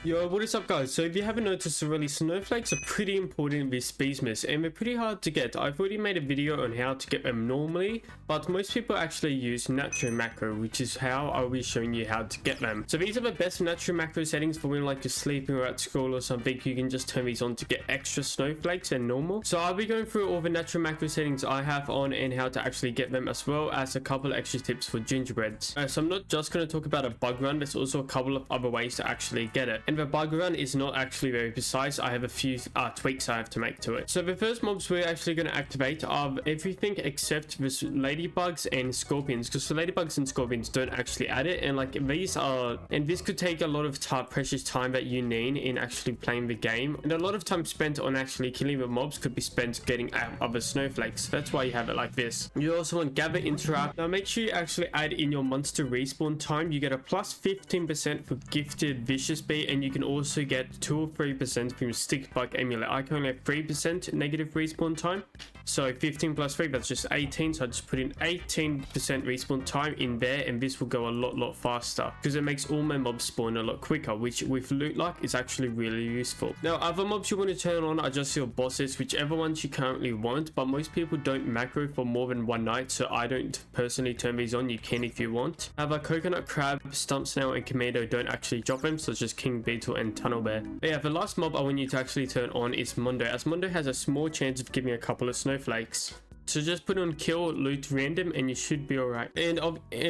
Yo, what is up guys? So if you haven't noticed already, snowflakes are pretty important in this Beesmas and they're pretty hard to get. I've already made a video on how to get them normally, but most people actually use natural macro, which is how I'll be showing you how to get them. So these are the best natural macro settings for when like you're sleeping or at school or something. You can just turn these on to get extra snowflakes than normal. So I'll be going through all the natural macro settings I have on and how to actually get them, as well as a couple extra tips for gingerbreads. So I'm not just going to talk about a bug run, there's also a couple of other ways to actually get it. And the bug run is not actually very precise. I have a few tweaks I have to make to it. So the first mobs we're actually going to activate are everything except the ladybugs and scorpions, because the ladybugs and scorpions don't actually add it, and like these are, and this could take a lot of precious time that you need in actually playing the game, and a lot of time spent on actually killing the mobs could be spent getting other snowflakes. That's why you have it like this. You also want gather interrupt. Now make sure you actually add in your monster respawn time. You get a plus 15% for gifted vicious bee, and you can also get 2 or 3% from stick bug amulet. I can only have 3% negative respawn time, so 15 plus 3, that's just 18. So I just put in 18% respawn time in there, and this will go a lot faster because it makes all my mobs spawn a lot quicker, which with loot luck is actually really useful. Now other mobs you want to turn on are just your bosses, whichever ones you currently want, but most people don't macro for more than one night, so I don't personally turn these on. You can if you want. However, coconut crab, stump snail and commando don't actually drop them, so it's just king beetle and tunnel bear. But yeah, the last mob I want you to actually turn on is Mondo, as Mondo has a small chance of giving a couple of snowflakes. So just put on kill loot random and you should be alright. And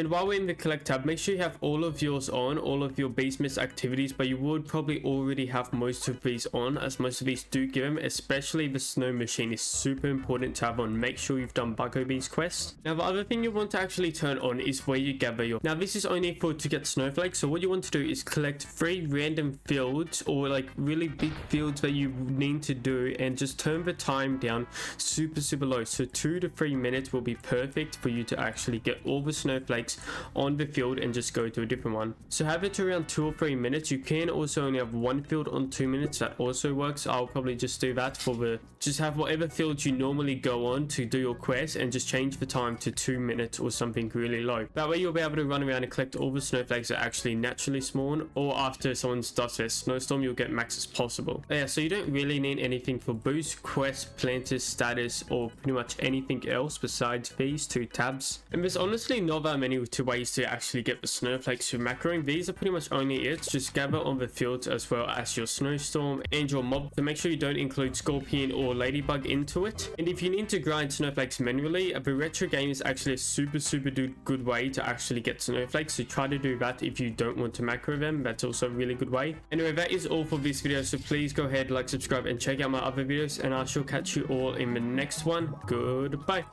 while we're in the collect tab, make sure you have all of yours on, all of your Beesmas activities, but you would probably already have most of these on, as most of these do give them, especially the snow machine is super important to have on. Make sure you've done Bucko Bees quest. Now the other thing you want to actually turn on is where you gather your, now this is only for to get snowflakes, so what you want to do is collect 3 random fields or like really big fields that you need to do, and just turn the time down super low. So 2 to 3 minutes will be perfect for you to actually get all the snowflakes on the field and just go to a different one. So have it to around 2 or 3 minutes. You can also only have one field on 2 minutes, that also works. I'll probably just do that for the, just have whatever fields you normally go on to do your quest and just change the time to 2 minutes or something really low. That way you'll be able to run around and collect all the snowflakes that actually naturally spawn, or after someone does their snowstorm you'll get max as possible. But yeah, so you don't really need anything for boost, quest, planters, status, or pretty much anything else besides these 2 tabs. And there's honestly not that many ways to actually get the snowflakes through macroing. These are pretty much only it. Just gather on the fields as well as your snowstorm and your mob, so make sure you don't include scorpion or ladybug into it. And if you need to grind snowflakes manually, the retro game is actually a super good way to actually get snowflakes, so try to do that if you don't want to macro them. That's also a really good way. Anyway, that is all for this video, so please go ahead, like, subscribe and check out my other videos, and I shall catch you all in the next one. Goodbye.